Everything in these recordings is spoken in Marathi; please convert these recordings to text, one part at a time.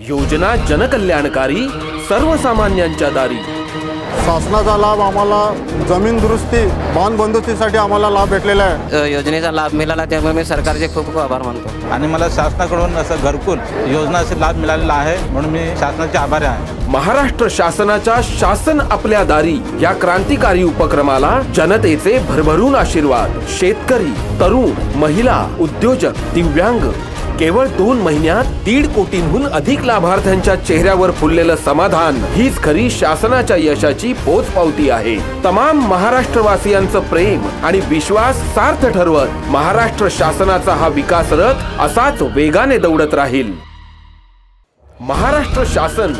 योजना जनकल्याणकारी, सर्वसामान्यांच्या दारी। शासनाचा लाभ आम्हाला जमीन दुरुस्ती, बांध बंदुस्तीसाठी आम्हाला लाभ भेटलेला आहे। योजनेचा लाभ मिळाला त्यामुळे मी सरकारचे खूप खूप आभार मानतो आणि मला शासनाकडून असं घरकुल योजनाचा लाभ मिळालेला आहे, म्हणून मी शासनाचे आभारी आहे। महाराष्ट्र शासनाच्या शासन आपल्या दारी या क्रांतिकारी उपक्रमाला जनतेचे भरभरून आशीर्वाद। शेतकरी, तरुण, महिला, उद्योजक, दिव्यांग, केवळ 2 महिन्यात 1.5 कोटींहून अधिक लाभार्थ्यांच्या चेहऱ्यावर फुललेलं समाधान हीच खरी शासनाच्या यशाची पोचपावती आहे। तमाम महाराष्ट्रवासियांचं प्रेम आणि विश्वास सार्थ ठरवत महाराष्ट्र शासनाचा हा विकास रथ असाच वेगाने दौडत राहील। महाराष्ट्र शासन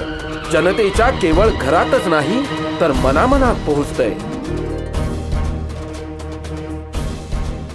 जनतेच्या केवळ घरातच नाही तर मनामनात पोहोचतंय।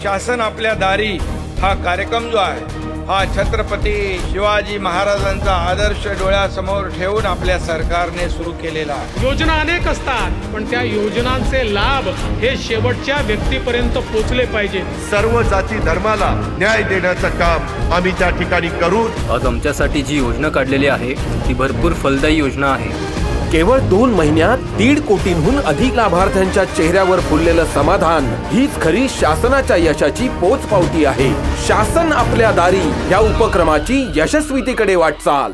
शासन आपल्या दारी हा कार्यक्रम जो आहे हा छत्रपती शिवाजी महाराजांचा आदर्श डोळ्यासमोर ठेवून आपल्या सरकारने सुरू केलेला आहे। योजना अनेक असतात, पण त्या योजनांचे लाभ हे शेवटच्या व्यक्तीपर्यंत पोहोचले पाहिजे। सर्व जाती धर्माला न्याय देण्याचं काम आम्ही त्या ठिकाणी करू। आज आमच्यासाठी जी योजना काढलेली आहे ती भरपूर फलदायी योजना आहे। केवळ 2 महिन्यात 1.5 कोटींहून अधिक लाभार्थ्यांच्या चेहऱ्यावर फुललेलं समाधान हीच खरी शासनाच्या यशाची पोचपावती आहे। शासन आपल्या दारी या उपक्रमाची यशस्वीतेकडे वाटचाल।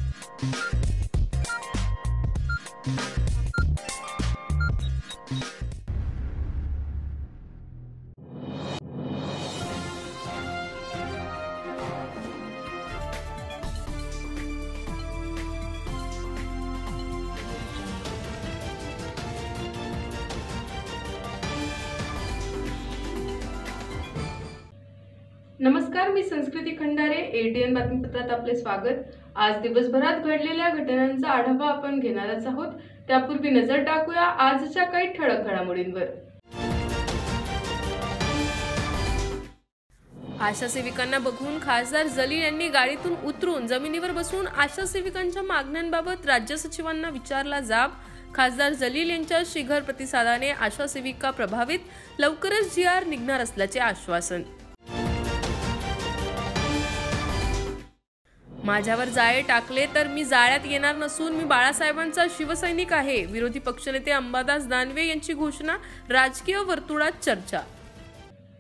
नमस्कार, मी संस्कृती खंडारे। एटीएन बातमीपत्रात आपले स्वागत। आज दिवसभरात घडलेल्या घटनांचा आढावा आपण घेणारच आहोत। त्यापूर्वी नजर टाकूया आजच्या काही ठळक घडामोडींवर। आशा सेविकांना बघून खासदार जलील यांनी गाडीतून उतरून जमिनीवर बसून आशा सेविकांच्या मागण्यांबाबत राज्य सचिवांना विचारला जाब। खासदार जलील यांच्या शीघ्र प्रतिसादाने आशा सेविका प्रभावित, लवकरच GR निघणार असल्याचे आश्वासन। माझ्यावर जाळे टाकले तर मी जाळ्यात येणार नसून मी बाळासाहेबांचा शिवसैनिक आहे। विरोधी पक्षनेते अंबादास दानवे यांची घोषणा, राजकीय वर्तुळात चर्चा।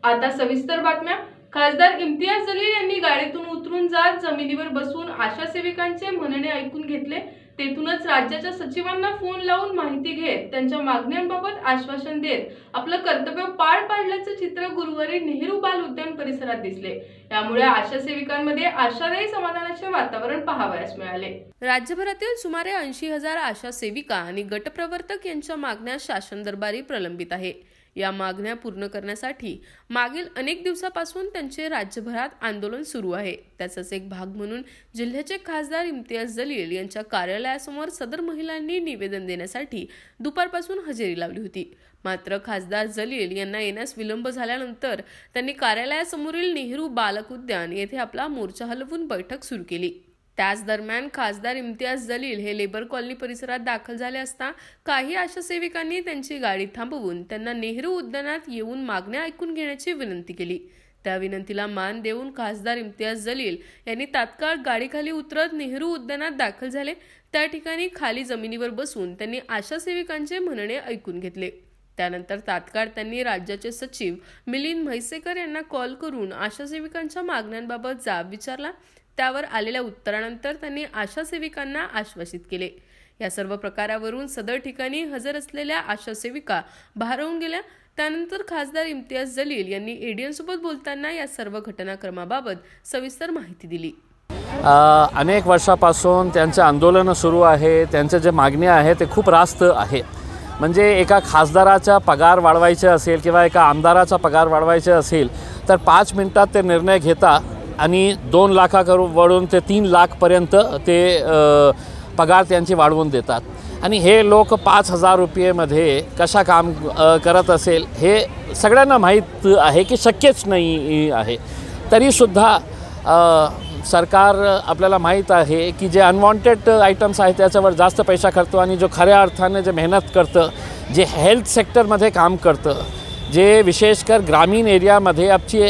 आता सविस्तर बातम्या। खासदार इम्तियाज जलील यांनी गाडीतून उतरून जात जमिनीवर बसून आशा सेविकांचे म्हणणे ऐकून घेतले। तेथूनच राज्याच्या सचिवांना फोन लावून माहिती घेत त्यांच्या मागण्यांबाबत आश्वासन देत आपलं कर्तव्य पार पाडल्याचे चित्र गुरुवारी नेहरू बाल उद्यान परिसरात दिसले। यामुळे आशा सेविकांमध्ये आशादायी समाधानाचे वातावरण पाहावयास मिळाले। राज्यभरातील सुमारे 80,000 आशा सेविका आणि गटप्रवर्तक यांच्या मागण्या शासन दरबारी प्रलंबित आहे। या मागण्या पूर्ण करण्यासाठी मागील अनेक दिवसापासून त्यांचे राज्यभरात आंदोलन सुरू आहे। त्याचाच एक भाग म्हणून जिल्ह्याचे खासदार इम्तियाज जलील यांच्या कार्यालयासमोर सदर महिलांनी निवेदन देण्यासाठी दुपारपासून हजेरी लावली होती। मात्र खासदार जलील यांना येण्यास विलंब झाल्यानंतर त्यांनी कार्यालयासमोरील नेहरू बालक उद्यान येथे आपला मोर्चा हलवून बैठक सुरू केली। त्याच दरम्यान खासदार इम्तियाज जलील हे लेबर कॉलनी परिसरात दाखल झाले असता काही आशा सेविकांनी त्यांची गाडी थांबवून त्यांना नेहरू उद्यानात येऊन मागण्या ऐकून घेण्याची विनंती केली। त्या विनंतीला मान देऊन खासदार इम्तियाज जलील यांनी तात्काळ गाडीखाली उतरत नेहरू उद्यानात दाखल झाले। त्या ठिकाणी खाली जमिनीवर बसून त्यांनी आशा सेविकांचे म्हणणे ऐकून घेतले। त्यानंतर तात्काळ त्यांनी राज्याचे सचिव मिलिंद म्हैसेकर यांना कॉल करून आशा सेविकांच्या मागण्यांबाबत जाब विचारला। त्यावर आलेल्या उत्तरानंतर त्यांनी आशा सेविकांना आश्वासित केले। या सर्व प्रकारावरून सदर ठिकाणी हजर असलेल्या आशा सेविका भारावून गेल्या। त्यानंतर खासदार इम्तियाज जलील यांनी एडीएन सोबत बोलताना या सर्व घटनाक्रमाबाबत सविस्तर माहिती दिली। अनेक वर्षापासून त्यांचे आंदोलन सुरू आहे। त्यांचे जे मागणी आहे ते खूप रास्त आहे। म्हणजे एका खासदाराचा पगार वाढवायचा असेल किंवा एका आमदाराचा पगार वाढवायचा असेल तर 5 मिनिटात ते निर्णय घेता आणि 2 लाखावरून ते 3 लाखपर्यंत ते पगार त्यांची वाढवून देतात। आणि हे लोक 5,000 रुपयेमध्ये कशा काम करत असेल हे सगळ्यांना माहीत आहे की शक्यच नाही आहे। तरीसुद्धा सरकार आपल्याला माहीत आहे की जे अनवॉन्टेड आयटम्स आहेत त्याच्यावर जास्त पैसा खर्चतो आणि जो खऱ्या अर्थाने जे मेहनत करतं, जे हेल्थ सेक्टरमध्ये काम करतं, जे विशेषकर ग्रामीण एरियामध्ये आमची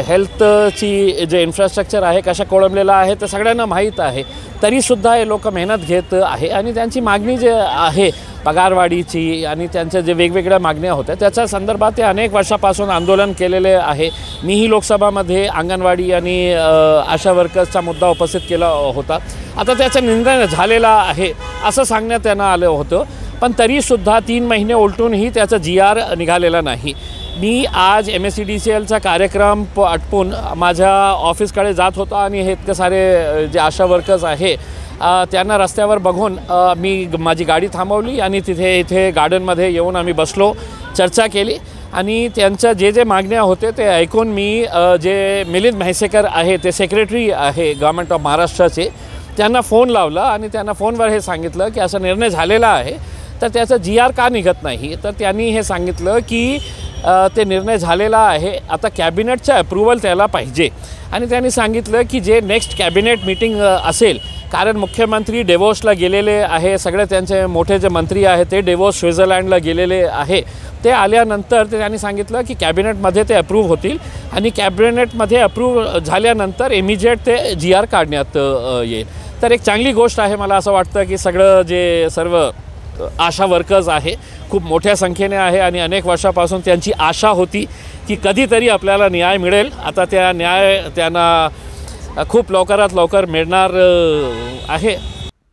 हेल्थची जे इन्फ्रास्ट्रक्चर आहे कशा कोळंबलेलं आहे ते सगळ्यांना माहीत आहे, तरीसुद्धा हे लोक मेहनत घेत आहे आणि त्यांची मागणी जे आहे पगारवाढीची आणि त्यांच्या जे वेगवेगळ्या मागण्या होत्या त्याच्या संदर्भात ते अनेक वर्षापासून आंदोलन केलेले आहे. मीही लोकसभामध्ये अंगणवाडी आणि आशा वर्कर्सचा मुद्दा उपस्थित केला होता. आता त्याचा निर्णय झालेला आहे असं सांगण्यात त्यांना आलं होतं, पण तरीसुद्धा 3 महिने उलटूनही त्याचा GR निघालेला नाही. मी आज MSEDCLचा कार्यक्रम आटपून माझ्या ऑफिसकडे जात होता आणि हे इतके सारे जे आशा वर्कर्स आहे त्यांना रस्त्यावर बघून मी माझी गाडी थांबवली आणि इथे गार्डनमध्ये येऊन आम्ही बसलो, चर्चा केली आणि त्यांच्या जे मागण्या होते ते ऐकून मी जे मिलिंद म्हैसेकर आहे ते सेक्रेटरी आहे गव्हर्नमेंट ऑफ महाराष्ट्राचे, त्यांना फोन लावला आणि त्यांना फोनवर हे सांगितलं की असा निर्णय झालेला आहे तर त्याचा GR का निघत नाही. तर त्यांनी हे सांगितलं की ते निर्णय झालेला आहे, आता कॅबिनेटचं अप्रूव्हल त्याला पाहिजे आणि त्यांनी सांगितलं की जे नेक्स्ट कॅबिनेट मीटिंग असेल, कारण मुख्यमंत्री डेव्होसला गेलेले आहे, सगळे त्यांचे मोठे जे मंत्री आहेत ते डेव्होस स्वित्झर्लंडला गेलेले आहे, ते आल्यानंतर ते त्यांनी सांगितलं की कॅबिनेटमध्ये ते अप्रूव्ह होतील आणि कॅबिनेटमध्ये अप्रूव्ह झाल्यानंतर इमिजिएट ते GR काढण्यात येईल. तर एक चांगली गोष्ट आहे. मला असं वाटतं की सगळं जे सर्व आशा वर्कर्स आहे खूप मोठ्या संख्येने आहे आणि अनेक वर्षापासून त्यांची आशा होती की कधीतरी आपल्याला न्याय मिळेल. आता त्या न्याय त्यांना खूप लवकरात लवकर मिळणार आहे.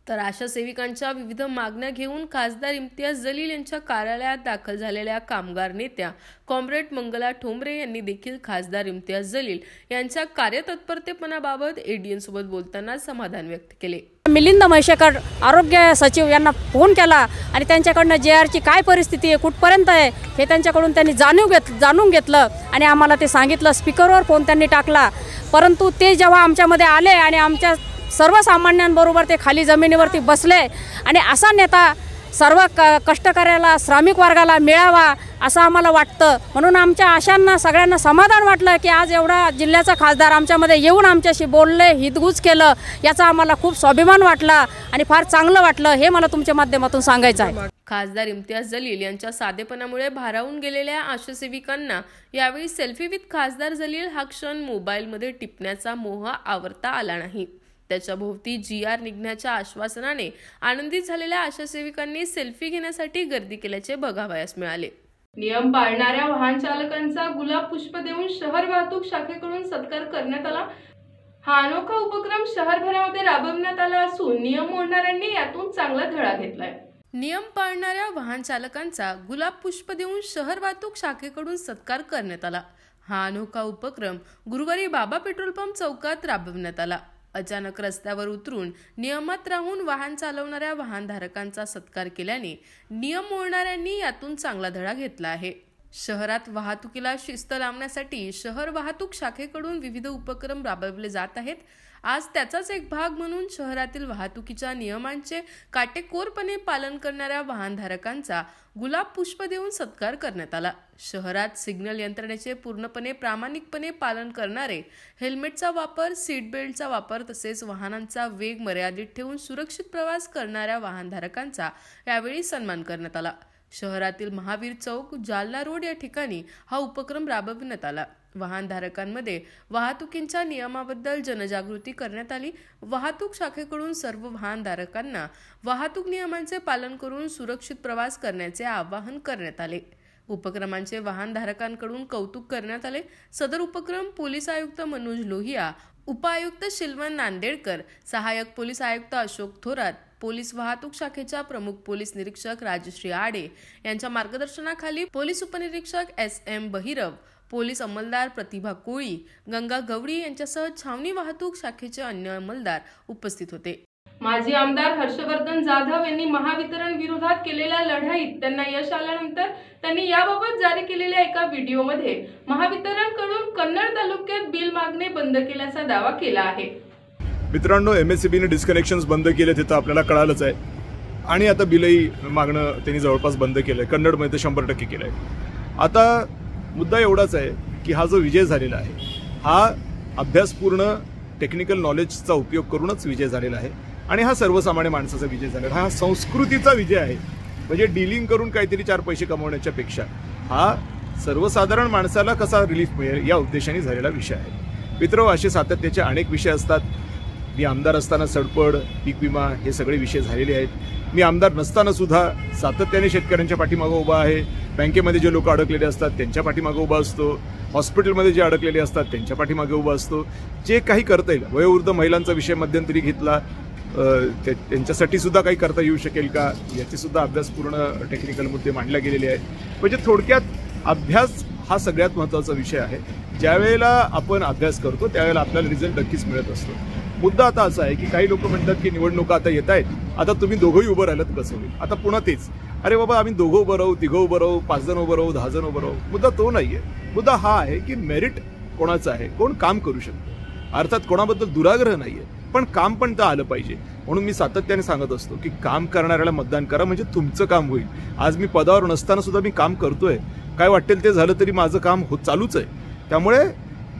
तर आशा सेविकांच्या विविध मागण्या घेऊन खासदार इम्तियाज जलील यांच्या कार्यालयात दाखल झालेल्या कामगार नेत्या कॉम्रेड मंगला ठोंबरे यांनी देखील खासदार इम्तियाज जलील यांच्या कार्यतत्परतेपणाबाबत ADN सोबत बोलताना समाधान व्यक्त केले. मिलिंद म्हैसेकर आरोग्य सचिव यांना फोन केला आणि त्यांच्याकडनं JRची काय परिस्थिती आहे, कुठपर्यंत आहे हे त्यांच्याकडून त्यांनी जाणून घेतलं आणि आम्हाला ते सांगितलं. स्पीकरवर फोन त्यांनी टाकला, परंतु ते जेव्हा आमच्यामध्ये आले आणि आमच्या सर्वसामान्यांबरोबर ते खाली जमिनीवरती बसले आणि असा नेता सर्व कष्टकऱ्याला श्रमिक वर्गाला मिळावा असं आम्हाला वाटतं. म्हणून आमच्या आशांना सगळ्यांना समाधान वाटलं की आज एवढा जिल्ह्याचा खासदार आमच्यामध्ये येऊन आमच्याशी बोलले, हितगुज केलं, याचा आम्हाला खूप स्वाभिमान वाटला आणि फार चांगलं वाटलं, हे मला तुमच्या माध्यमातून सांगायचं आहे. खासदार इम्तियाज जलील यांच्या साधेपणामुळे भारावून गेलेल्या आशा सेविकांना यावेळी सेल्फी विथ खासदार जलील हा क्षण मोबाईलमध्ये टिपण्याचा मोह आवरता आला नाही. त्याच्या भोवती GR निघण्याच्या आश्वासनाने आनंदित झालेल्या आशा सेविकांनी सेल्फी घेण्यासाठी गर्दी केल्याचे बघावयास मिळाले. नियम पाळणाऱ्या वाहन चालकांचा गुलाब पुष्प देऊन शहर वाहतूक शाखेकडून सत्कार करण्यात आला. हा अनोखा उपक्रम शहरभरामध्ये राबवण्यात आला असून नियम मोडणाऱ्यांनी यातून चांगला धडा घेतलाय. नियम पाळणाऱ्या वाहन चालकांचा गुलाब पुष्प देऊन शहर वाहतूक शाखेकडून सत्कार करण्यात आला. हा अनोखा उपक्रम गुरुवारी बाबा पेट्रोल पंप चौकात राबवण्यात आला. अचानक रस्त्यावर उतरून नियमात राहून वाहन चालवणाऱ्या वाहनधारकांचा सत्कार केल्याने नियम मोडणाऱ्यांनी यातून चांगला धडा घेतला आहे. शहरात वाहतुकीला शिस्त लावण्यासाठी शहर वाहतूक शाखेकडून विविध उपक्रम राबवले जात आहेत. आज त्याचाच एक भाग म्हणून शहरातील वाहतुकीच्या नियमांचे काटेकोरपणे पालन करणाऱ्या वाहनधारकांचा गुलाब पुष्प देऊन सत्कार करण्यात आला. शहरात सिग्नल यंत्रणेचे पूर्णपणे प्रामाणिकपणे पालन करणारे, हेल्मेटचा वापर, सीट बेल्टचा वापर तसेच वाहनांचा वेग मर्यादित ठेवून सुरक्षित प्रवास करणाऱ्या वाहनधारकांचा यावेळी सन्मान करण्यात आला. शहरातील महावीर चौक, जालना रोड या ठिकाणी हा उपक्रम राबविण्यात आला. वाहनधारकांमध्ये वाहतुकीच्या नियमाबद्दल जनजागृती करण्यात आली. वाहतूक शाखेकडून सर्व वाहनधारकांना वाहतूक नियमांचे पालन करून सुरक्षित प्रवास करण्याचे आवाहन करण्यात आले. उपक्रमांचे वाहनधारकांकडून कौतुक करण्यात आले. सदर उपक्रम पोलीस आयुक्त मनोज लोहिया, उपायुक्त शिलवण नांदेडकर, सहाय्यक पोलीस आयुक्त अशोक थोरात, पोलीस वाहतूक शाखेच्या प्रमुख पोलीस निरीक्षक राजश्री आडे यांच्या मार्गदर्शनाखाली पोलीस उपनिरीक्षक SM बहिरव, पोलीस अंमलदार प्रतिभा कोळी, गंगा गवडी यांच्यासह छावणी वाहतूक शाखेचे अन्य अंमलदार उपस्थित होते. माजी आमदार हर्षवर्धन जाधव यांनी महावितरण विरोधात केलेल्या लढाईत त्यांना यश आल्यानंतर त्यांनी याबाबत जारी केलेल्या एका व्हिडिओमध्ये महावितरणकडून कन्नड तालुक्यात बिल मागणे बंद केल्याचा दावा केला आहे. मित्रांनो, MSEBने डिस्कनेक्शन्स बंद केले तिथं आपल्याला कळालंच आहे आणि आता बिलही मागणं त्यांनी जवळपास बंद केलं आहे. कन्नडमध्ये 100% केलं आहे. आता मुद्दा एवढाच आहे की हा जो विजय झालेला आहे हा अभ्यासपूर्ण टेक्निकल नॉलेजचा उपयोग करूनच विजय झालेला आहे आणि हा सर्वसामान्य माणसाचा विजय झालेला हा संस्कृतीचा विजय आहे. म्हणजे डीलिंग करून काहीतरी 4 पैसे कमवण्याच्या पेक्षा हा सर्वसाधारण माणसाला कसा रिलीफ मिळेल या उद्देशाने झालेला विषय आहे. मित्र, असे सातत्याचे अनेक विषय असतात. मी आमदार असताना सडपड, पीक विमा हे सगळे विषय झालेले आहेत. मी आमदार नसताना सुद्धा सातत्याने शेतकऱ्यांच्या पाठीमागं उभा आहे. बँकेमध्ये जे लोक अडकलेले असतात त्यांच्या पाठीमागं उभा असतो. हॉस्पिटलमध्ये जे अडकलेले असतात त्यांच्या पाठीमागे उभा असतो. जे काही करता येईल, वयोवृद्ध महिलांचा विषय मध्यंतरी घेतला, त्यांच्यासाठी सुद्धा काही करता येऊ शकेल का याचे सुद्धा अभ्यास पूर्ण टेक्निकल मुद्दे मांडले गेलेले आहेत. म्हणजे थोडक्यात अभ्यास हा सगळ्यात महत्त्वाचा विषय आहे. ज्यावेळेला आपण अभ्यास करतो त्यावेळेला आपल्याला रिझल्ट नक्कीच मिळत असतो. मुद्दा आता असा आहे की काही लोक म्हणतात की निवडणुका आता येत आहेत, आता तुम्ही दोघंही उभं राहिलं तर कसं होईल. आता पुन्हा तेच, अरे बाबा आम्ही दोघं उभं राहू, तिघं उभं राहू, 5 जण उभं राहू, 10 जण उभं राहू. मुद्दा तो नाही आहे. मुद्दा हा आहे की मेरिट कोणाचं आहे, कोण काम करू शकतो. अर्थात कोणाबद्दल दुराग्रह नाही आहे, पण काम पण तर आलं पाहिजे. म्हणून मी सातत्याने सांगत असतो की काम करणाऱ्याला मतदान करा, म्हणजे तुमचं काम होईल. आज मी पदावर नसताना सुद्धा मी काम करतोय, काय वाटेल ते झालं तरी माझं काम चालूच आहे. त्यामुळे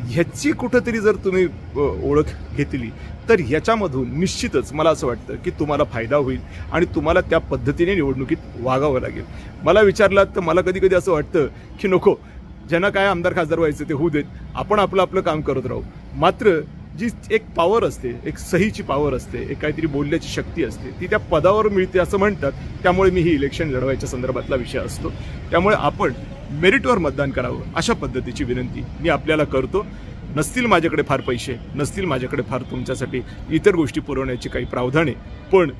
ह्याची कुठंतरी जर तुम्ही ओळख घेतली तर ह्याच्यामधून निश्चितच मला असं वाटतं की तुम्हाला फायदा होईल आणि तुम्हाला त्या पद्धतीने निवडणुकीत वागावं लागेल. मला विचारलात तर मला कधी कधी असं वाटतं की नको, ज्यांना काय आमदार खासदार व्हायचं ते होऊ देत, आपण आपलं काम करत राहू. मात्र जी एक पॉवर असते, एक सहीची पॉवर असते, एक काहीतरी बोलण्याची शक्ती असते, ती त्या पदावर मिळते असं म्हणतात. त्यामुळे मी ही इलेक्शन लढवायच्या संदर्भातला विषय असतो. त्यामुळे आपण मेरिटवर मतदान करावं अशा पद्धतीची विनंती मी आपल्याला करतो. नसतील माझ्याकडे फार पैसे, नसतील माझ्याकडे फार तुमच्यासाठी इतर गोष्टी पुरवण्याची काही प्रावधाने, पण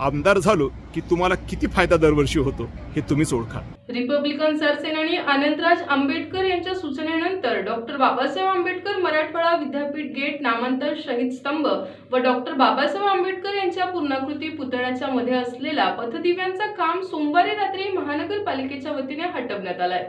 आमदार झालो की तुम्हाला किती फायदा दरवर्षी होतो हे तुम्हीच ओळखा. रिपब्लिकन सरसेनानी आनंदराज आंबेडकर यांच्या सूचनेनंतर डॉक्टर बाबासाहेब आंबेडकर मराठवाडा विद्यापीठ गेट नामांतर शहीद स्तंभ व डॉक्टर बाबासाहेब आंबेडकर यांच्या पूर्णाकृती पुतळ्याच्या मध्ये असलेला पथदिव्यांचा काम सोमवारी रात्री महानगरपालिकेच्या वतीने हटवण्यात आलाय.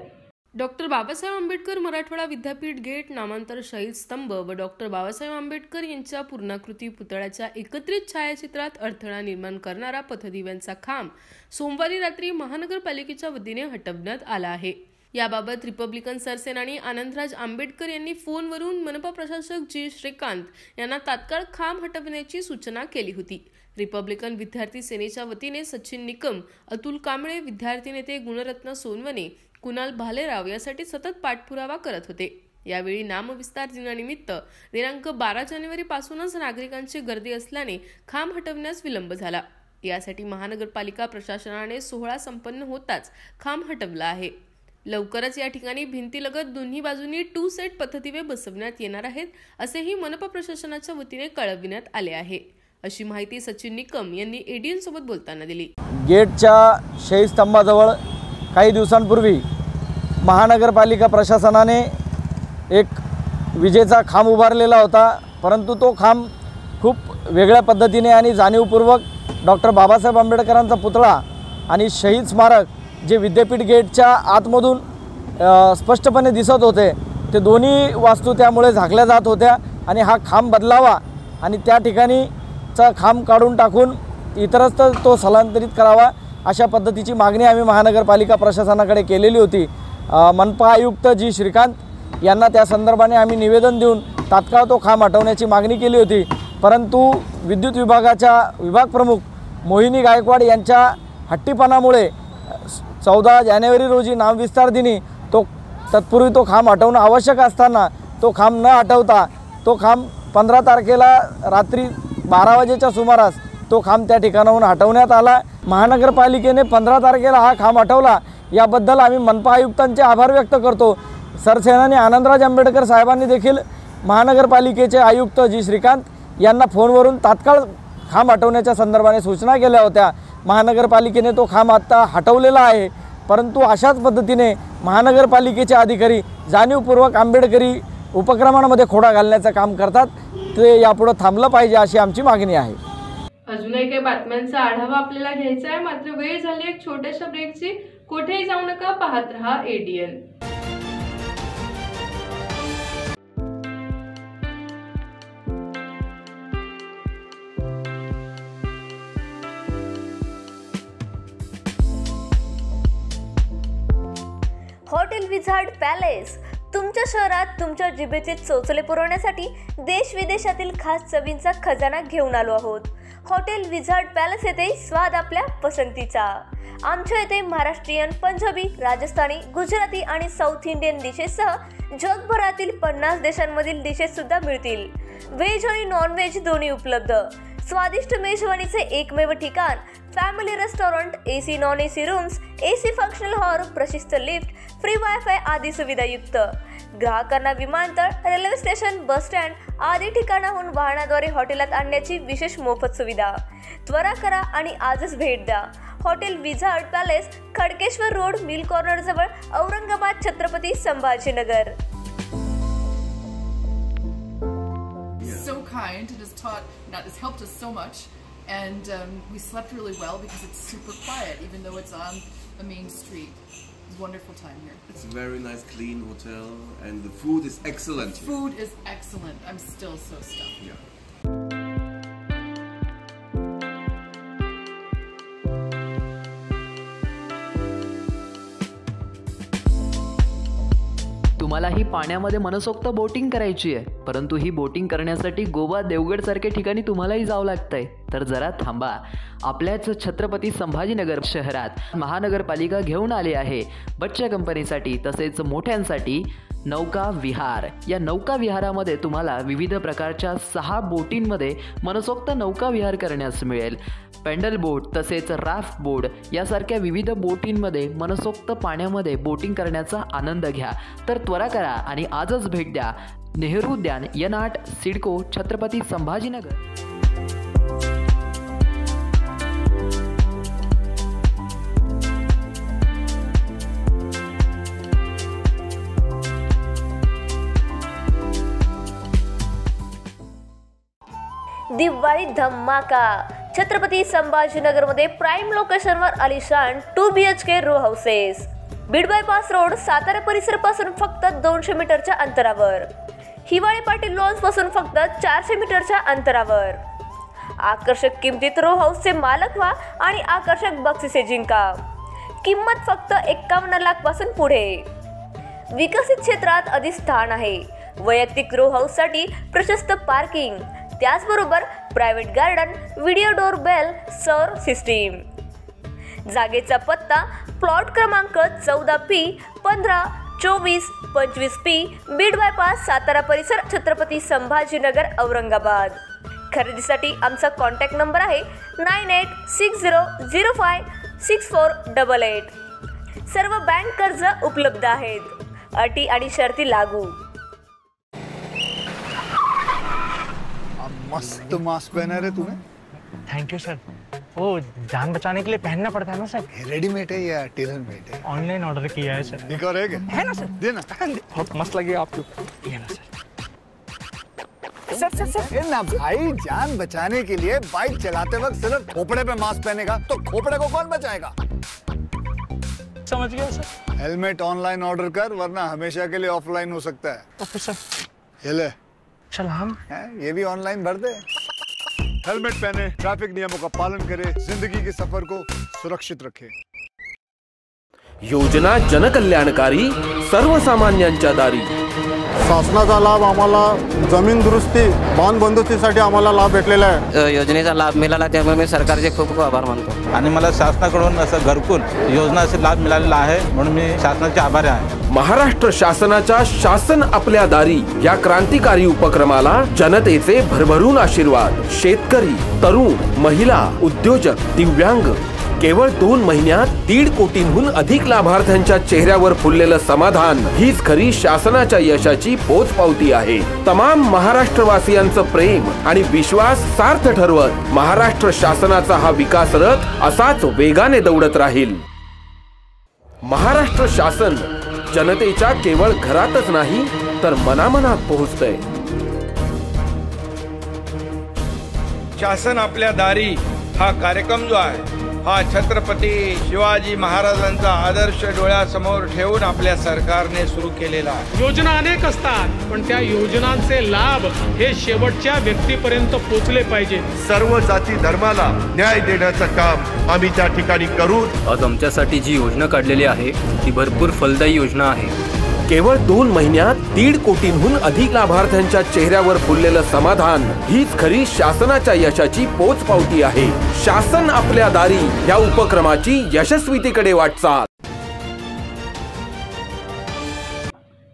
डॉक्टर बाबासाहेब आंबेडकर मराठवाडा विद्यापीठ गेट नामांतर शहीद स्तंभ व डॉक्टर बाबासाहेब आंबेडकर यांच्या पूर्णाकृती पुतळ्याच्या एकत्रित छायाचित्रात अडथळा निर्माण करणारा पथदिव्यांचा खांब सोमवारी रात्री महानगरपालिकेच्या वतीने हटवण्यात आला आहे. याबाबत रिपब्लिकन सरसेनानी आनंदराज आंबेडकर यांनी फोनवरून मनपा प्रशासक जी श्रीकांत यांना तात्काळ खांब हटवण्याची सूचना केली होती. रिपब्लिकन विद्यार्थी सेनेच्या वतीने सचिन निकम, अतुल कांबळे, विद्यार्थी नेते गुणरत्न सोनवणे, कुणाल भालेराव यासाठी सतत पाठपुरावा करत होते. यावेळी नामविस्तार दिनानिमित्त दिनांक 12 जानेवारी पासूनच नागरिकांची गर्दी असल्याने खांब हटवण्यास विलंब झाला. यासाठी महानगरपालिका प्रशासनाने सोहळा संपन्न होताच खांब हटवला आहे. लवकरच या ठिकाणी भिंतीलगत दोन्ही बाजूंनी 2 सेट पथदिवे बसवण्यात येणार आहेत असेही मनपा प्रशासनाच्या वतीने कळविण्यात आले आहे, अशी माहिती सचिन निकम यांनी एडीएन सोबत बोलताना दिली. गेटच्या शहीद स्तंभाजवळ काही दिवसांपूर्वी महानगरपालिका प्रशासनाने एक विजेचा खांब उभारलेला होता, परंतु तो खांब खूप वेगळ्या पद्धतीने आणि जाणीवपूर्वक डॉक्टर बाबासाहेब आंबेडकरांचा पुतळा आणि शहीद स्मारक जे विद्यापीठ गेटच्या आतमधून स्पष्टपणे दिसत होते, ते दोन्ही वास्तू त्यामुळे झाकल्या जात होत्या आणि हा खांब बदलावा आणि त्या ठिकाणीचा खांब काढून टाकून इतरत्र तो स्थलांतरित करावा अशा पद्धतीची मागणी आम्ही महानगरपालिका प्रशासनाकडे केलेली होती. मनपा आयुक्त जी श्रीकांत यांना त्या संदर्भाने आम्ही निवेदन देऊन तात्काळ तो खांब हटवण्याची मागणी केली होती, परंतु विद्युत विभागाच्या विभाग प्रमुख मोहिनी गायकवाड यांच्या हट्टीपणामुळे 14 जानेवारी रोजी नामविस्तार दिनी तत्पूर्वी तो खांब हटवणं आवश्यक असताना तो खांब न हटवता तो खांब 15 तारखेला रात्री 12 वाजेच्या सुमारास तो खांब त्या ठिकाणाहून हटवण्यात आला. महानगरपालिकेने 15 तारखेला हा खांब हटवला, याबद्दल आम्ही मनपा आयुक्तांचे आभार व्यक्त करतो. सरसेनानी आनंदराज आंबेडकर साहेबांनी देखील महानगरपालिकेचे आयुक्त जी श्रीकांत यांना फोनवरून तात्काळ खांब हटवण्याच्या संदर्भाने सूचना केल्या होत्या. महानगरपालिकेने तो खांब आता हटवलेला आहे, परंतु अशाच पद्धतीने महानगरपालिकेचे अधिकारी जाणीवपूर्वक आंबेडकरी उपक्रमांमध्ये खोडा घालण्याचं काम करतात, ते यापुढे थांबलं पाहिजे अशी आमची मागणी आहे. अजूनही काही बातम्यांचा आढावा आपल्याला घ्यायचा आहे, मात्र वेळ झाली एक छोट्याशा ब्रेकची. कुठेही जाऊ नका, पाहत रहा एडीएन. हॉटेल विझार्ड पॅलेस तुमच्या शहरात तुमच्या जिभेचे चोचले पुरवण्यासाठी देश विदेशातील खास चवींचा खजाना घेऊन आलो आहोत. हॉटेल विझार्ड पॅलेस येथे स्वाद आपल्या पसंतीचा। आमच्या येथे महाराष्ट्रीयन, पंजाबी, राजस्थानी, गुजराती आणि साऊथ इंडियन डिशेससह जगभरातील 50 देशांमधील डिशेस सुद्धा मिळतील। व्हेज आणि नॉन व्हेज दोन्ही उपलब्ध। स्वादिष्ट मेजवानीचे एकमेव ठिकाण, family restaurant, AC non AC rooms, AC functional hall, प्रशस्त लिफ्ट, फ्री वायफाय आदी सुविधायुक्त। ग्राहकांना विमानतळ, रेल्वे स्टेशन, बस स्टँड आदी ठिकाणाहून वाहनाद्वारे हॉटेलात आणण्याची विशेष मोफत सुविधा। त्वरा करा आणि आजच भेट द्या। Hotel wizard palace, Khadkeshwar road, mill corner जवळ, Aurangabad, Chhatrapati Sambhajinagar. So kind and has helped us so much, and we slept really well because it's super quiet even though it's on the main street. It's a wonderful time here. It's a very nice clean hotel and the food is excellent. Food is excellent. I'm still so stuffed. Yeah. तुम्हालाही पाण्यामध्ये मनसोक्त बोटिंग करायची आहे, परंतु ही बोटिंग करण्यासाठी गोवा, देवगड सारख्या ठिकाणी तुम्हालाही जावं लागतंय, तर जरा थांबा। आपल्याच छत्रपती संभाजीनगर शहरात महानगरपालिका घेऊन आली आहे बच्चा कंपनीसाठी तसेच मोठ्यांसाठी नौका विहार। या नौका विहारामध्ये तुम्हाला विविध प्रकारच्या 6 बोटींमध्ये मनसोक्त नौका विहार करण्यास मिळेल। पेंडल बोट तसेच राफ्ट बोट यासारख्या विविध बोटींमध्ये मनसोक्त पाण्यामध्ये बोटिंग करण्याचा आनंद घ्या। तर त्वरा करा आणि आजच भेट द्या नेहरू उद्यान, N8, सिडको, छत्रपती संभाजीनगर। दिवाळी धमाका छत्रपती संभाजीनगर मध्ये प्राइम लोकेशनवर आलिशान 2 BHK row houses, Beed bypass road, Satara परिसर पासून फक्त 200 मीटरच्या अंतरावर, हिवाळी पाटील लॉन्स पासून फक्त 400 मीटरच्या अंतरावर। आकर्षक किमतीत रो हाऊसचे मालक व्हा आणि आकर्षक बक्षिसे जिंका। किंमत फक्त 51 लाख पासून पुढे। विकसित क्षेत्रात अधिष्ठान आहे। वैयक्तिक रो हाऊस साठी प्रशस्त पार्किंग, त्याचबरोबर private garden, video door bell, सौर सिस्टीम। जागेचा पत्ता, प्लॉट क्रमांक 14P 15 24 25P, Beed bypass, Satara परिसर, छत्रपती संभाजीनगर, औरंगाबाद। खरेदीसाठी आमचा कॉन्टॅक्ट नंबर आहे 9860056488। सर्व बँक कर्ज उपलब्ध आहेत। अटी आणि शर्ती लागू। मस्त मास्क पहना रे तूने। Thank you sir. वो जान बचाने के लिए पहनना पड़ता है ना सर। रेडीमेड है या टेलर मेड है? ऑनलाइन ऑर्डर किया है सर। दिखा रहे है ना सर? देना। बहुत मस्त लगे आपको। ये ना सर। सर ना भाई, जान बचाने के लिए बाइक चलाते वक्त सिर्फ खोपड़े पे मास्क पहनेगा तो खोपड़े को कौन बचाएगा? समझ गया सर। हेलमेट ऑनलाइन ऑर्डर कर, वरना हमेशा के लिए ऑफलाइन हो सकता है। Okay sir. ये ले। चल हम ये भी ऑनलाइन भर दे। हेलमेट पहने, ट्रैफिक नियमों का पालन करे, जिंदगी के सफर को सुरक्षित रखे। योजना जनकल्याणकारी, सर्वसामान्यांच्या दारी। शासनाचा लाभ आम्हाला जमीन दुरुस्ती, बांध बंदुकीसाठी आम्हाला लाभ भेटलेला आहे। योजनेचा लाभ मिळाला त्यामुळे मी सरकारचे खूप खूप आभार मानतो आणि मला शासनाकडून असं घरकुल योजनाचा लाभ मिळालेला आहे म्हणून मी शासनाचे आभारी आहे। महाराष्ट्र शासनाच्या शासन आपल्या दारी या क्रांतिकारी उपक्रमाला जनतेचे भरभरून आशीर्वाद। शेतकरी, तरुण, महिला, उद्योजक, दिव्यांग, केवळ 2 महिन्यात 1.5 कोटींहून अधिक लाभार्थ्यांच्या चेहऱ्यावर फुललेलं समाधान हीच खरी शासनाच्या यशाची पोचपावती आहे। तमाम महाराष्ट्रवासियांचं प्रेम आणि विश्वास सार्थ ठरवत महाराष्ट्र शासनाचा हा विकास रथ असाच वेगाने दौडत राहील। महाराष्ट्र शासन जनतेच्या केवळ घरातच नाही तर मनामनात पोहोचतंय। शासन आपल्या दारी हा कार्यक्रम जो आहे हा छत्रपती शिवाजी महाराजांचा आदर्श डोळ्यासमोर ठेवून आपल्या सरकारने सुरू केलेला आहे। योजना अनेक असतात पण त्या योजनांचे लाभ हे शेवटच्या व्यक्तीपर्यंत पोहोचले पाहिजेत। सर्व जाती धर्माला न्याय देण्याचं काम आम्ही त्या ठिकाणी करू। आज आमच्यासाठी जी योजना काढलेली आहे ती भरपूर फलदायी योजना आहे। केवळ 2 महिन्यात 1.5 कोटींहून अधिक लाभार्थ्यांच्या चेहऱ्यावर फुललेलं समाधान हीच खरी शासनाच्या यशाची पोचपावती आहे. शासन आपल्या दारी या उपक्रमाची यशस्वीतेकडे वाटचाल.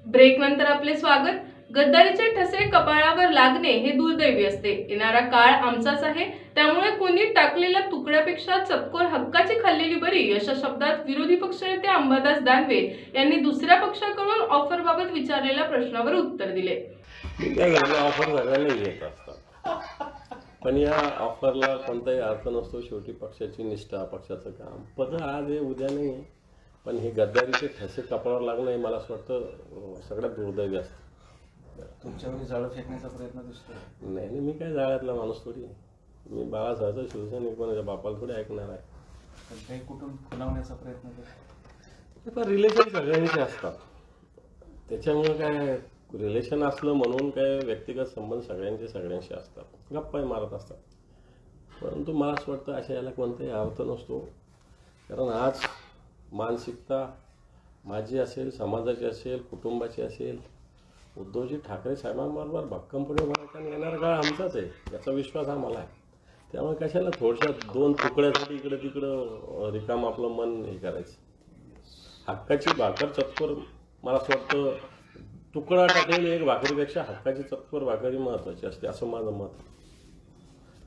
ब्रेक नंतर आपले स्वागत. गद्दारीचे ठसे कपाळावर लागणे हे दुर्दैवी असते. येणारा काळ आमचाच आहे, त्यामुळे कोणी टाकलेल्या तुकड्यापेक्षा चतकोर हक्काची खाल्लेली बरी, अशा शब्दात विरोधी पक्षनेते अंबादास दानवे यांनी दुसऱ्या पक्षाकडून ऑफरबाबत विचारलेल्या प्रश्नावर उत्तर दिले. ऑफर सगळ्यांना येत असतात, पण या ऑफरला कोणताही अर्थ नसतो. शेवटी पक्षाची निष्ठा, पक्षाचं काम, पद आज आहे उद्या नाही आहे. पण हे गद्दारीचे ठसे कपाळावर लागणं हे मला असं वाटतं सगळ्यात दुर्दैवी असतं. तुमच्यावर जाळं फेकण्याचा प्रयत्न दिसतो. नाही, मी काय जाळ्यातला माणूस थोडी. मी बाळासाहेबचा शिवसैनिक, कोणाच्या बापाला थोडी ऐकणार आहे. काही कुठून खुलावण्याचा प्रयत्न करतो. पण रिलेशन सगळ्यांचे असतात, त्याच्यामुळे काय रिलेशन असलं म्हणून काय व्यक्तिगत संबंध सगळ्यांशी असतात, गप्पाही मारत असतात. परंतु मला असं वाटतं अशा याला कोणताही अर्थ नसतो. कारण आज मानसिकता माझी असेल, समाजाची असेल, कुटुंबाची असेल, उद्धवजी ठाकरे साहेबांबरोबर भक्कमपणे उभा राहताना येणारा काळ आमचाच आहे याचा विश्वास आम्हाला आहे. त्यामुळे कशाला थोडशा 2 तुकड्यासाठी इकडं तिकडं रिकाम आपलं मन हे करायचं. हक्काची भाकर चतकोर, मला असं वाटतं तुकडा टाकलेली एक भाकरीपेक्षा हक्काची चतकोर भाकरी महत्त्वाची असते, असं माझं मत आहे.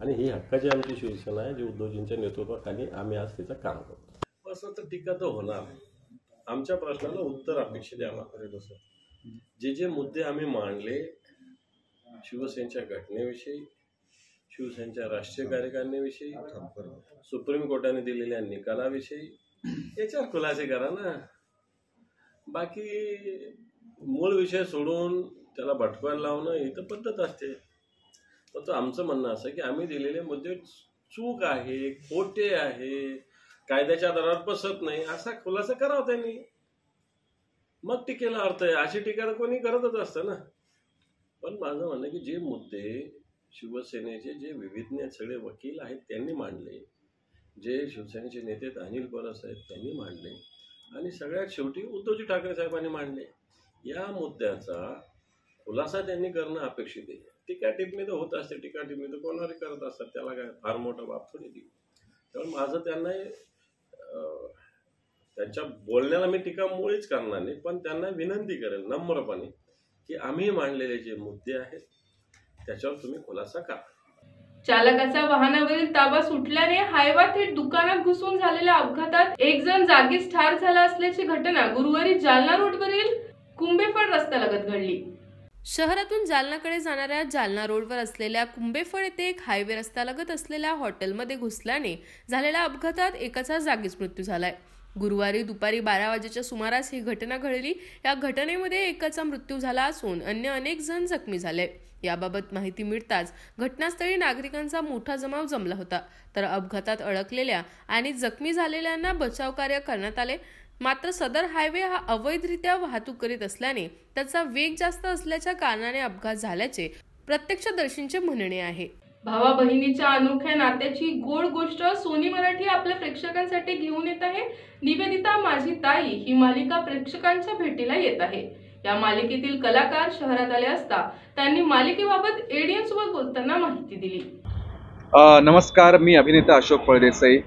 आणि ही हक्काची आमची शिवसेना आहे, जी उद्धवजींच्या नेतृत्वाखाली आम्ही आज तिचं काम करतो. असं तर टीका तर होणार. आमच्या प्रश्नाला उत्तर अपेक्षित आहे आम्हाला. जे मुद्दे आम्ही मांडले, शिवसेनेच्या घटनेविषयी, शिवसेनेच्या राष्ट्रीय कार्यकारिणीविषयी, सुप्रीम कोर्टाने दिलेल्या निकालाविषयी, याच्यावर खुलासे करा ना. बाकी मूळ विषय सोडून त्याला भटकवायला लावणं ही तर पद्धत असते. पण आमचं म्हणणं असं की आम्ही दिलेले मुद्दे चूक आहे, खोटे आहे, कायद्याच्या आधारावर बसत नाही, असा खुलासा करावा त्यांनी. मग टीकेला अर्थ आहे. अशी टीका कोणी करतच असतं ना. पण माझं म्हणणं की जे मुद्दे शिवसेनेचे जे विविधज्ञ सगळे वकील आहेत त्यांनी मांडले, जे शिवसेनेचे नेते अनिल परब आहेत त्यांनी मांडले, आणि सगळ्यात शेवटी उद्धवजी ठाकरे साहेबांनी मांडले, या मुद्द्याचा खुलासा त्यांनी करणं अपेक्षित आहे. टीका टिप्पणी तर होत असते, टीका टिप्पणी तर कोणाला करत असतात, त्याला काय फार मोठा बाब थोडी दिली. त्यामुळे माझं त्यांना त्यांच्या बोलण्याला मी टीका मुळीच करणार नाही, पण त्यांना विनंती करेल नम्रपणे की आम्ही मांडलेले जे मुद्दे आहेत त्याच्यावर तुम्ही खुलासा करा. चालकाचा वाहनावरील ताबा सुटल्याने हायवा थेट दुकानात घुसून झालेल्या अपघातात एक जण जागीच ठार झाला असल्याची घटना गुरुवारी जालना रोडवरील कुंभेफळ रस्त्यालगत घडली. शहरातून जालनाकडे जाणाऱ्या जालना रोडवर असलेल्या कुंभेफळ येथे एक हायवे रस्त्यालगत असलेल्या हॉटेलमध्ये घुसल्याने झालेल्या अपघातात एकाचा जागीच मृत्यू झालाय. गुरुवारी दुपारी 12 वाजेच्या सुमारास ही घटना घडली. या घटनेमध्ये एकाचा मृत्यू झाला असून अन्य अनेक जण जखमी झाले. याबाबत माहिती मिळताच घटनास्थळी नागरिकांचा मोठा जमाव जमला होता. तर अपघातात अडकलेल्या आणि जखमी झालेल्यांना बचाव कार्य करण्यात आले. मात्र सदर हायवे हा अवैधरित्या वाहतूक करीत असल्याने त्याचा वेग जास्त असल्याच्या कारणाने अपघात झाल्याचे प्रत्यक्षदर्शींचे म्हणणे आहे. भावा बहिणीच्या अनोख्या नात्याची गोड गोष्ट सोनी मराठी आपल्या प्रेक्षकांसाठी घेऊन येत आहे. निवेदिता माझी ताई ही मालिका प्रेक्षकांच्या भेटीला येत आहे. या मालिकेतील कलाकार शहरात आले असता त्यांनी मालिकेबाबत एडीएन सोबत बोलताना माहिती दिली. नमस्कार, मी अभिनेता अशोक पळदेसाई.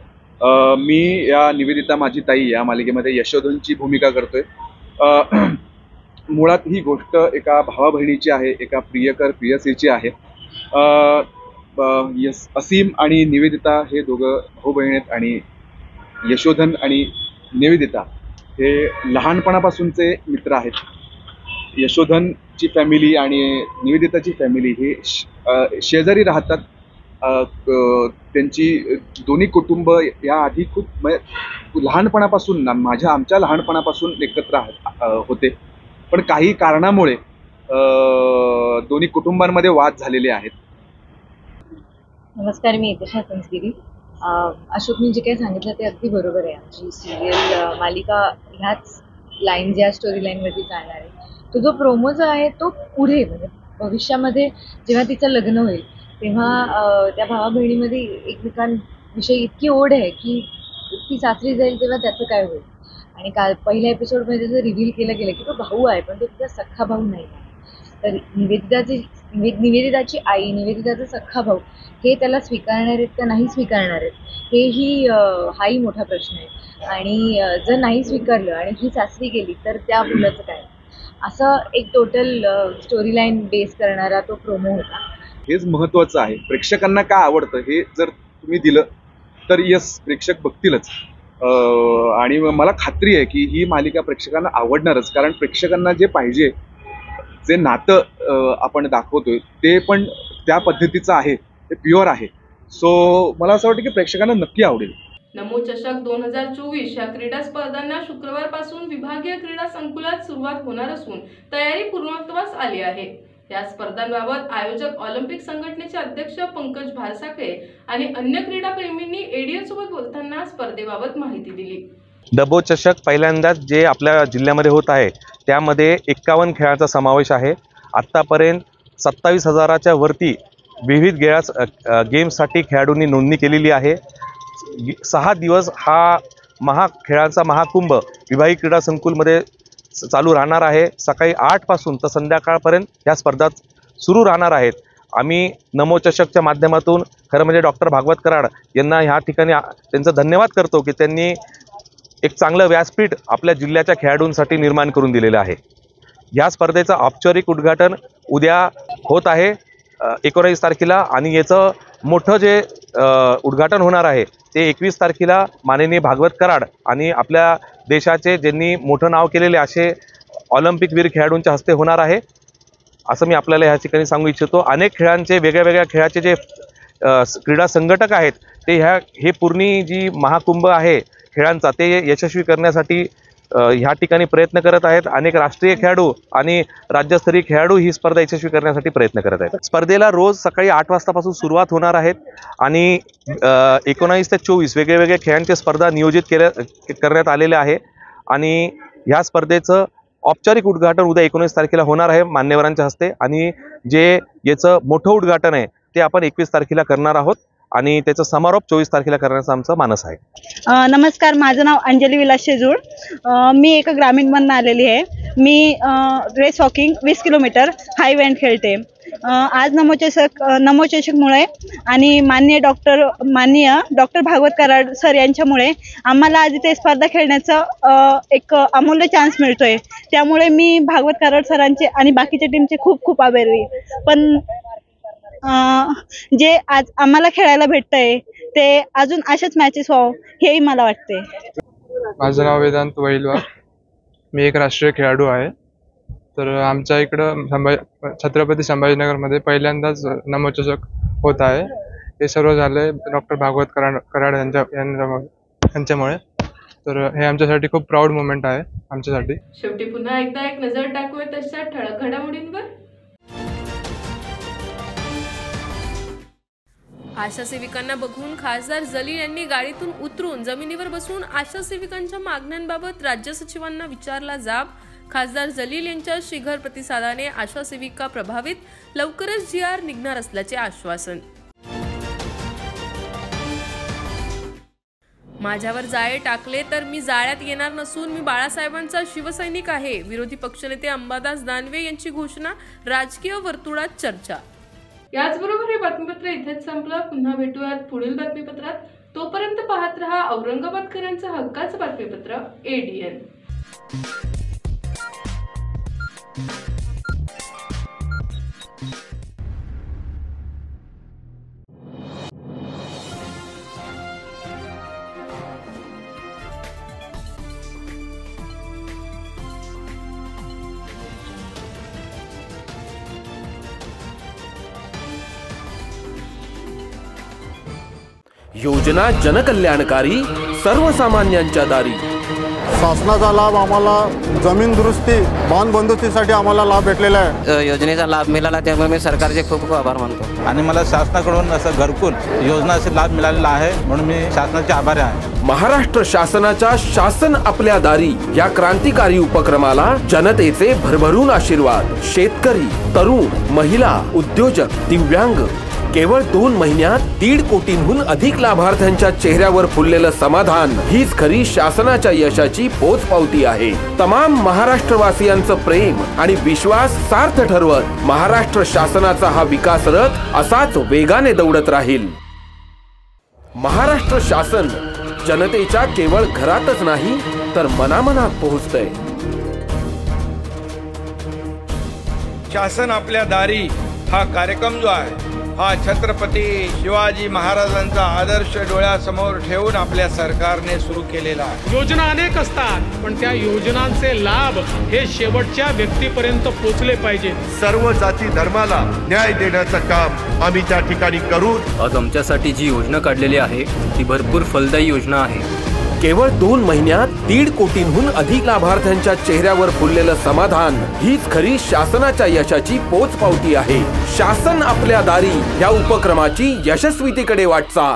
मी या निवेदिता माझी ताई या मालिकेमध्ये यशोधनची भूमिका करतोय. मुळात ही गोष्ट एका भावा बहिणीची आहे, एका प्रियकर प्रियसीची आहे. असीम आणि निवेदिता हे दोघं भाऊ बहीण आहेत आणि यशोधन आणि निवेदिता हे लहानपणापासूनचे मित्र आहेत. यशोधनची फॅमिली आणि निवेदिताची फॅमिली ही शेजारी राहतात. त्यांची दोन्ही कुटुंब याआधी खूप लहानपणापासून आमच्या लहानपणापासून एकत्र होते, पण काही कारणामुळे दोन्ही कुटुंबांमध्ये वाद झालेले आहेत. नमस्कार, मी यतिशा संस्गिरी. अशोकनी जे काही सांगितलं ते अगदी बरोबर आहे. आमची सिरियल मालिका ह्याच लाईन ज्या स्टोरी लाईनवरती चालणार आहे. तो जो प्रोमो जो आहे तो पुढे म्हणजे भविष्यामध्ये जेव्हा तिचं लग्न होईल तेव्हा त्या भावा बहिणीमध्ये एकमेकांविषयी इतकी ओढ आहे की ती सासरी जाईल तेव्हा त्याचं काय होईल. आणि काल पहिल्या एपिसोडमध्ये जसं रिव्हील केलं गेलं की तो भाऊ आहे, पण तो तिचा सख्खा भाऊ नाही आहे. तर निवेदिताची आई, निवेदिताचा सख्खा भाऊ हे त्याला स्वीकारणार आहेत का नाही स्वीकारणार आहेत, हाही मोठा प्रश्न आहे. आणि जर नाही स्वीकारलं आणि ही सासरी गेली तर त्या मुलाचं काय, असं एक टोटल स्टोरी लाईन बेस करणारा तो प्रोमो होता. हेच महत्त्वाचं आहे. प्रेक्षकांना काय आवडतं हे जर तुम्ही दिलं तर यस, प्रेक्षक बघतीलच. आणि मला खात्री आहे की ही मालिका प्रेक्षकांना आवडणारच, कारण प्रेक्षकांना जे पाहिजे, जे नातं आपण दाखवतोय ते पण त्या पद्धतीचं आहे, ते प्युअर आहे. सो मला असं वाटतं की प्रेक्षकांना नक्की आवडेल. नमो चषक 2024 या क्रीडा स्पर्धांना शुक्रवारपासून विभागीय क्रीडा संकुलात सुरुवात होणार असून तयारी पूर्णत्वास आली आहे. या स्पर्धांबाबत आयोजक ऑलिम्पिक संघटनेचे अध्यक्ष पंकज भारसाखळे आणि अन्य क्रीडाप्रेमींनी एडीएन सोबत बोलताना स्पर्धेबाबत माहिती दिली. नमो चषक पहिल्यांदाच जे आपल्या जिल्ह्यामध्ये होत आहे त्यामध्ये 51 खेळांचा समावेश आहे. आत्तापर्यंत 27,000च्या वरती विविध गेम्ससाठी खेळाडूंनी नोंदणी केलेली आहे. 6 दिवस हा खेळांचा महाकुंभ विभागीय क्रीडा संकुलमध्ये चालू राहणार आहे. सकाळी 8 पासून तर संध्याकाळपर्यंत ह्या स्पर्धा सुरू राहणार आहेत. आम्ही नमो चषकच्या माध्यमातून खरं म्हणजे डॉक्टर भागवत कराड यांना ह्या ठिकाणी त्यांचा धन्यवाद करतो की त्यांनी एक चांगलं व्यासपीठ आपल्या जिल्ह्याच्या खेळाडूंसाठी निर्माण करून दिलेलं आहे. या स्पर्धेचं औपचारिक उद्घाटन उद्या होत आहे 19 तारखेला आणि याचं मोठं जे उद्घाटन होणार आहे ते 21 तारखेला माननीय भागवत कराड आणि आपल्या देशाचे ज्यांनी मोठं नाव केलेले असे ऑलिम्पिक वीर खेळाडूंच्या हस्ते होणार आहे असं मी आपल्याला ह्या ठिकाणी सांगू इच्छितो. अनेक खेळांचे वेगळ्या खेळाचे जे क्रीडा संघटक आहेत ते हे पूर्ण जी महाकुंभ आहे खेळांचा ते यशस्वी करण्यासाठी ह्या ठिकाणी प्रयत्न करत आहेत. अनेक राष्ट्रीय खेळाडू आणि राज्यस्तरीय खेळाडू ही स्पर्धा यशस्वी करण्यासाठी प्रयत्न करत आहेत. स्पर्धेला रोज सकाळी 8 वाजतापासून सुरुवात होणार आहेत आणि 19 ते 24 वेगवेगळ्या खेळांच्या स्पर्धा नियोजित करण्यात आलेल्या आहे आणि ह्या स्पर्धेचं औपचारिक उद्घाटन उद्या 19 तारखेला होणार आहे मान्यवरांच्या हस्ते आणि जे याचं मोठं उद्घाटन आहे ते आपण 21 तारखेला करणार आहोत आणि त्याचा समारोप 24 तारखेला करण्याचा आमचा मानस आहे. नमस्कार, माझं नाव अंजली विलास शेजूळ. मी एका ग्रामीणमधून आलेली आहे. मी रेस वॉकिंग 20 किलोमीटर हाय इव्हेंट खेळते. आज नमो चषकमुळे आणि माननीय डॉक्टर भागवत कराड सर यांच्यामुळे आम्हाला आज इथे स्पर्धा खेळण्याचा एक अमूल्य चान्स मिळतोय. त्यामुळे मी भागवत कराड सरांचे आणि बाकीच्या टीमचे खूप खूप आभारी. पण जे आज आम्हाला खेळायला भेटतंय ते अजून अशाच मॅचेस व्हावं हेही मला वाटते. माझं नाव वेदांत वैलवा. मी एक राष्ट्रीय खेळाडू आहे. तर आमच्या इकडं छत्रपती संभाजीनगरमध्ये पहिल्यांदाच नमो चषक होत आहे. हे सर्व झाले डॉक्टर भागवत कराड यांच्यामुळे. तर हे आमच्यासाठी खूप प्राऊड मोमेंट आहे आमच्यासाठी. शेवटी पुन्हा एकदा एक नजर टाकूया तशा ठळक घडामोडींवर. आशा सेविकांना बघून खासदार जलील यांनी गाडीतून उतरून जमिनीवर बसून आशा सेविकांच्या मागण्यांबाबत राज्य सचिवांना विचारला जाब. खासदार जलील यांच्या शीघ्र प्रतिसादाने आशा सेविका प्रभावित, लवकरच GR निघणार असल्याचे आश्वासन. माझ्यावर जाळे टाकले तर मी जाळ्यात येणार नसून मी बाळासाहेबांचा शिवसैनिक आहे. विरोधी पक्षनेते अंबादास दानवे यांची घोषणा, राजकीय वर्तुळात चर्चा. याचबरोबर हे बातमीपत्र इथेच संपलं. पुन्हा भेटूयात पुढील बातमीपत्रात. तोपर्यंत पाहत रहा औरंगाबादकरांचं हक्काचं बातमीपत्र ADN. योजना जनकल्याणकारी, सर्वसामान्यांच्या दारी. शासनाचा लाभ आम्हाला जमीन दुरुस्ती, बांध बंदुस्तीसाठी आम्हाला लाभ भेटलेला आहे. योजनेचा लाभ मिळाला त्यामुळे मी सरकारचे खूप खूप आभार मानतो आणि मला शासनाकडून असं घरकुल योजनाचा लाभ मिळालेला आहे म्हणून मी शासनाचे आभारी आहे. महाराष्ट्र शासनाच्या शासन आपल्या दारी या क्रांतिकारी उपक्रमाला जनतेचे भरभरून आशीर्वाद. शेतकरी, तरुण, महिला, उद्योजक, दिव्यांग केवळ 2 महिन्यात 1.5 कोटींहून अधिक लाभार्थ्यांच्या चेहऱ्यावर फुललेलं समाधान हीच खरी शासनाच्या यशाची पोचपावती आहे। तमाम महाराष्ट्रवासियांचं प्रेम आणि विश्वास सार्थ ठरवत महाराष्ट्र शासनाचा हा विकास रथ असाच वेगाने दौडत राहील। महाराष्ट्र शासन जनतेच्या केवळ घरातच नाही तर मनामनात पोहोचतंय। शासन आपल्या दारी हा कार्यक्रम जो आहे हा छत्रपती शिवाजी महाराजांचा आदर्श डोळ्यासमोर ठेवून आपल्या सरकारने सुरू केलेला आहे। योजना अनेक असतात पण त्या योजनांचे लाभ हे शेवटच्या व्यक्तीपर्यंत पोहोचले पाहिजेत। सर्व जाती धर्माला न्याय देण्याचं काम आम्ही त्या ठिकाणी करू। आज आमच्यासाठी जी योजना काढलेली आहे ती भरपूर फलदायी योजना आहे। केवळ 2 महिन्यात 1.5 कोटींहून अधिक लाभार्थ्यांच्या चेहऱ्यावर फुललेलं समाधान हीच खरी शासनाच्या यशाची पोचपावती आहे। शासन आपल्या दारी या उपक्रमाची यशस्वीतेकडे वाटचाल।